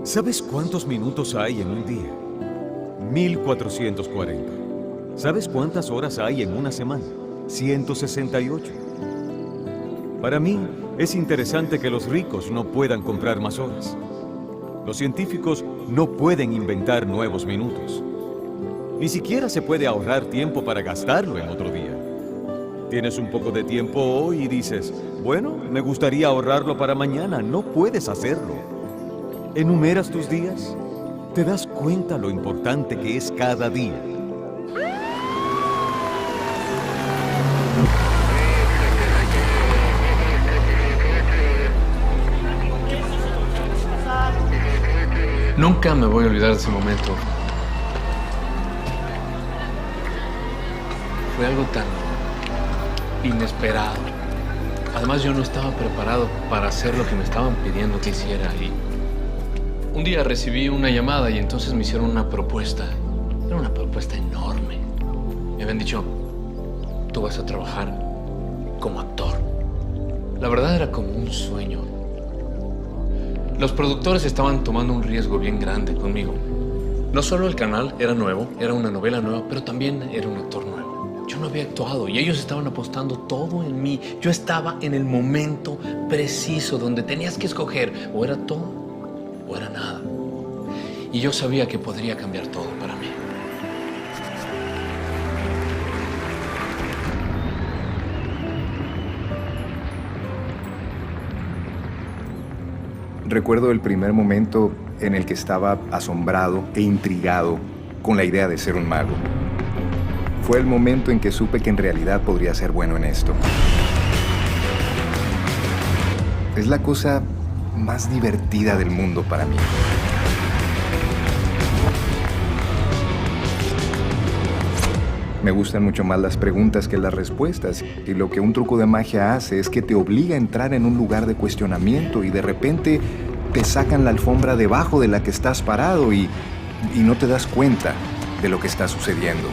¿Sabes cuántos minutos hay en un día? 1440. ¿Sabes cuántas horas hay en una semana? 168. Para mí, es interesante que los ricos no puedan comprar más horas. Los científicos no pueden inventar nuevos minutos. Ni siquiera se puede ahorrar tiempo para gastarlo en otro día. Tienes un poco de tiempo hoy y dices, bueno, me gustaría ahorrarlo para mañana. No puedes hacerlo. ¿Enumeras tus días? ¿Te das cuenta lo importante que es cada día? Nunca me voy a olvidar de ese momento. Fue algo tan inesperado. Además, yo no estaba preparado para hacer lo que me estaban pidiendo que hiciera. Y un día recibí una llamada y entonces me hicieron una propuesta. Era una propuesta enorme. Me habían dicho, tú vas a trabajar como actor. La verdad era como un sueño. Los productores estaban tomando un riesgo bien grande conmigo. No solo el canal era nuevo, era una novela nueva, pero también era un actor nuevo. Yo no había actuado y ellos estaban apostando todo en mí. Yo estaba en el momento preciso donde tenías que escoger o era todo o era nada. Y yo sabía que podría cambiar todo para mí. Recuerdo el primer momento en el que estaba asombrado e intrigado con la idea de ser un mago. Fue el momento en que supe que en realidad podría ser bueno en esto. Es la cosa más divertida del mundo para mí. Me gustan mucho más las preguntas que las respuestas. Y lo que un truco de magia hace es que te obliga a entrar en un lugar de cuestionamiento y de repente te sacan la alfombra debajo de la que estás parado y no te das cuenta de lo que está sucediendo.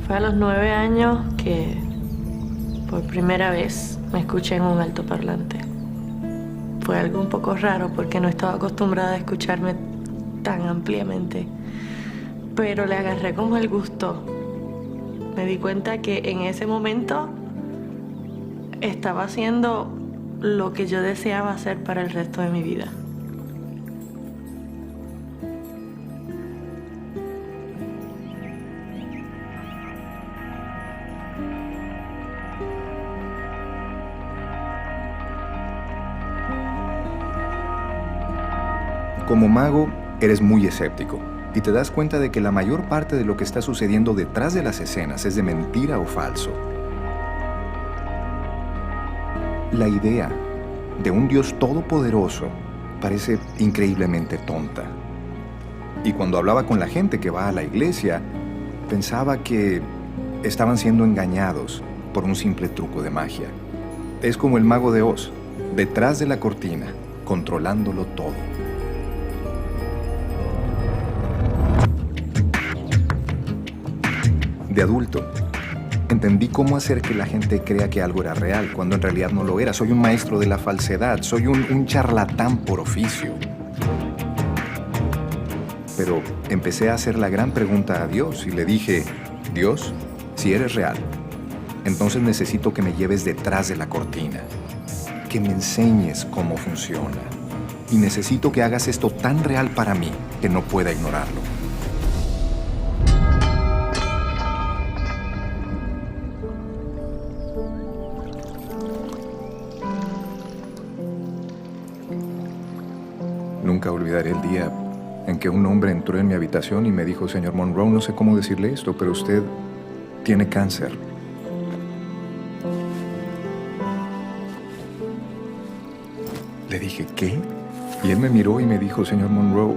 Fue a los 9 años que por primera vez me escuché en un altoparlante. Fue algo un poco raro porque no estaba acostumbrada a escucharme tan ampliamente, pero le agarré como el gusto. Me di cuenta que en ese momento estaba haciendo lo que yo deseaba hacer para el resto de mi vida. Como mago, eres muy escéptico y te das cuenta de que la mayor parte de lo que está sucediendo detrás de las escenas es de mentira o falso. La idea de un Dios todopoderoso parece increíblemente tonta. Y cuando hablaba con la gente que va a la iglesia, pensaba que estaban siendo engañados por un simple truco de magia. Es como el mago de Oz, detrás de la cortina, controlándolo todo. De adulto, entendí cómo hacer que la gente crea que algo era real, cuando en realidad no lo era. Soy un maestro de la falsedad, soy un charlatán por oficio. Pero empecé a hacer la gran pregunta a Dios y le dije, Dios, si eres real, entonces necesito que me lleves detrás de la cortina, que me enseñes cómo funciona. Y necesito que hagas esto tan real para mí que no pueda ignorarlo. Nunca olvidaré el día en que un hombre entró en mi habitación y me dijo, señor Monroe, no sé cómo decirle esto, pero usted tiene cáncer. Le dije, ¿qué? Y él me miró y me dijo, señor Monroe,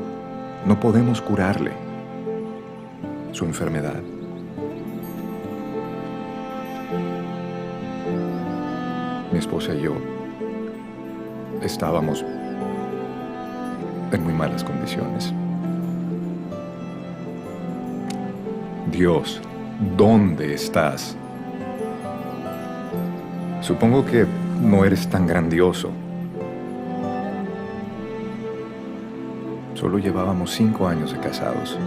no podemos curarle su enfermedad. Mi esposa y yo estábamos en muy malas condiciones. Dios, ¿dónde estás? Supongo que no eres tan grandioso. Solo llevábamos 5 años de casados.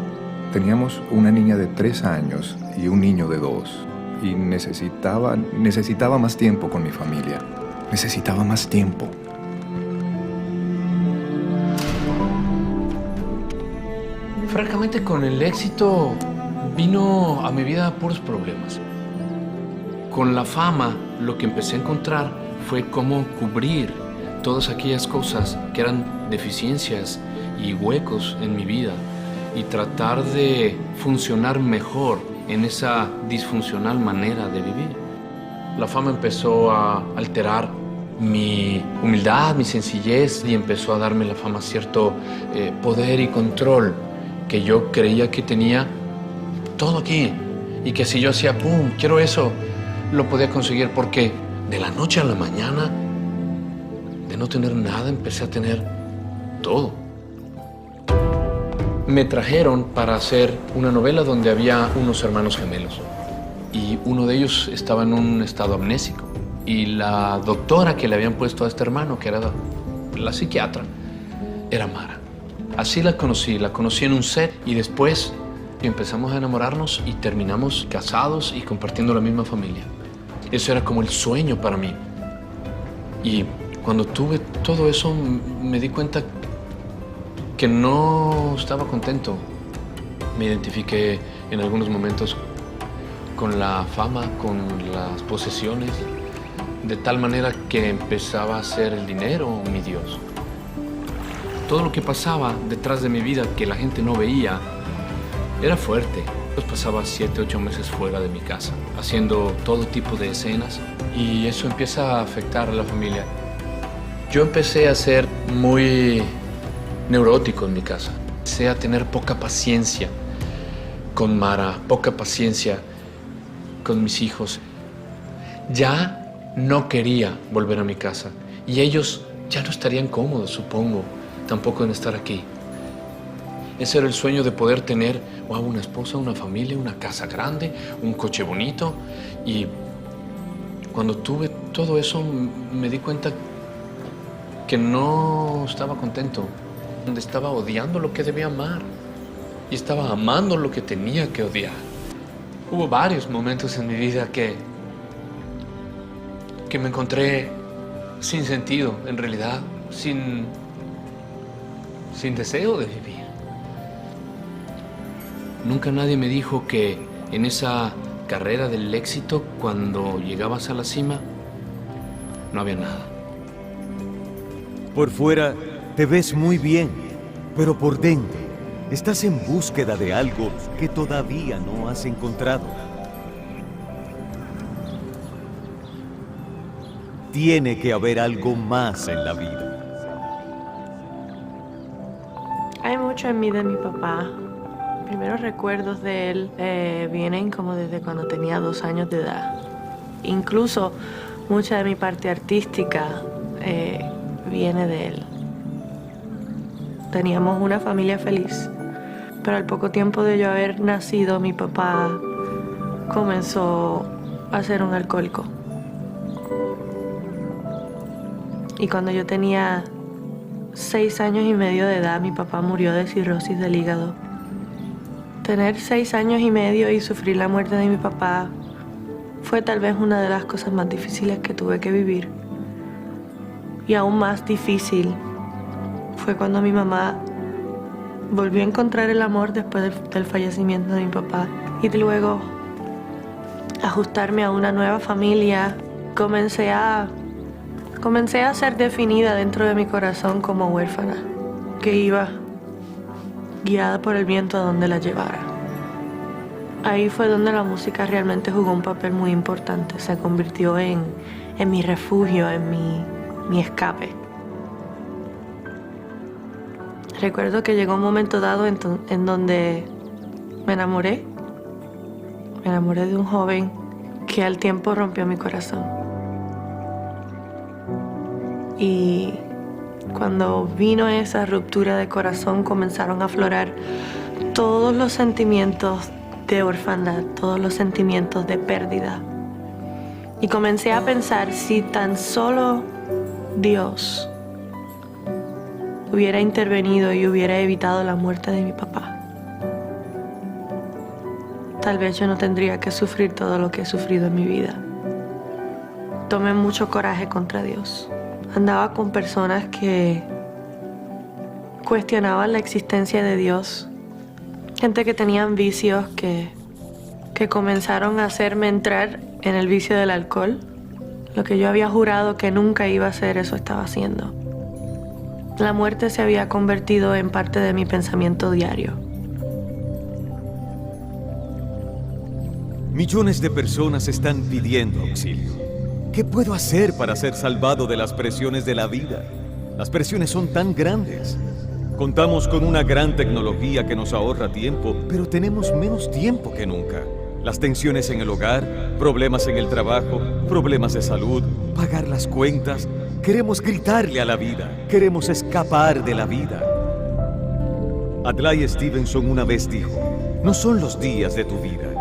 Teníamos una niña de 3 años y un niño de 2. Y necesitaba más tiempo con mi familia. Necesitaba más tiempo. Francamente, con el éxito vino a mi vida puros problemas. Con la fama, lo que empecé a encontrar fue cómo cubrir todas aquellas cosas que eran deficiencias y huecos en mi vida y tratar de funcionar mejor en esa disfuncional manera de vivir. La fama empezó a alterar mi humildad, mi sencillez, y empezó a darme la fama cierto poder y control que yo creía que tenía todo aquí, y que si yo hacía pum, quiero eso, lo podía conseguir, porque de la noche a la mañana, de no tener nada, empecé a tener todo. Me trajeron para hacer una novela donde había unos hermanos gemelos, y uno de ellos estaba en un estado amnésico, y la doctora que le habían puesto a este hermano, que era la psiquiatra, era Mara. Así la conocí en un set, y después empezamos a enamorarnos y terminamos casados y compartiendo la misma familia. Eso era como el sueño para mí. Y cuando tuve todo eso, me di cuenta que no estaba contento. Me identifiqué en algunos momentos con la fama, con las posesiones, de tal manera que empezaba a ser el dinero mi Dios. Todo lo que pasaba detrás de mi vida que la gente no veía era fuerte. Pues pasaba 7, 8 meses fuera de mi casa, haciendo todo tipo de escenas, y eso empieza a afectar a la familia. Yo empecé a ser muy neurótico en mi casa. Empecé a tener poca paciencia con Mara, poca paciencia con mis hijos. Ya no quería volver a mi casa, y ellos ya no estarían cómodos, supongo, tampoco en estar aquí. Ese era el sueño de poder tener una esposa, una familia, una casa grande, un coche bonito. Y cuando tuve todo eso, me di cuenta que no estaba contento. Estaba odiando lo que debía amar y estaba amando lo que tenía que odiar. Hubo varios momentos en mi vida que me encontré sin sentido, en realidad, sin deseo de vivir. Nunca nadie me dijo que en esa carrera del éxito, cuando llegabas a la cima, no había nada. Por fuera te ves muy bien, pero por dentro estás en búsqueda de algo que todavía no has encontrado. Tiene que haber algo más en la vida. Hay mucho en mí de mi papá. Primeros recuerdos de él vienen como desde cuando tenía 2 años de edad. Incluso mucha de mi parte artística viene de él. Teníamos una familia feliz, pero al poco tiempo de yo haber nacido, mi papá comenzó a ser un alcohólico. Y cuando yo tenía 6 años y medio de edad, mi papá murió de cirrosis del hígado. Tener 6 años y medio y sufrir la muerte de mi papá fue tal vez una de las cosas más difíciles que tuve que vivir. Y aún más difícil fue cuando mi mamá volvió a encontrar el amor después del fallecimiento de mi papá. Y luego ajustarme a una nueva familia, comencé a ser definida dentro de mi corazón como huérfana, que iba guiada por el viento a donde la llevara. Ahí fue donde la música realmente jugó un papel muy importante. Se convirtió en mi refugio, en mi escape. Recuerdo que llegó un momento dado en donde me enamoré. Me enamoré de un joven que al tiempo rompió mi corazón. Y cuando vino esa ruptura de corazón, comenzaron a aflorar todos los sentimientos de orfandad, todos los sentimientos de pérdida. Y comencé a pensar si tan solo Dios hubiera intervenido y hubiera evitado la muerte de mi papá, tal vez yo no tendría que sufrir todo lo que he sufrido en mi vida. Tomé mucho coraje contra Dios. Andaba con personas que cuestionaban la existencia de Dios. Gente que tenían vicios que comenzaron a hacerme entrar en el vicio del alcohol. Lo que yo había jurado que nunca iba a hacer, eso estaba haciendo. La muerte se había convertido en parte de mi pensamiento diario. Millones de personas están pidiendo auxilio. ¿Qué puedo hacer para ser salvado de las presiones de la vida? Las presiones son tan grandes. Contamos con una gran tecnología que nos ahorra tiempo, pero tenemos menos tiempo que nunca. Las tensiones en el hogar, problemas en el trabajo, problemas de salud, pagar las cuentas. Queremos gritarle a la vida, queremos escapar de la vida. Adlai Stevenson una vez dijo, no son los días de tu vida,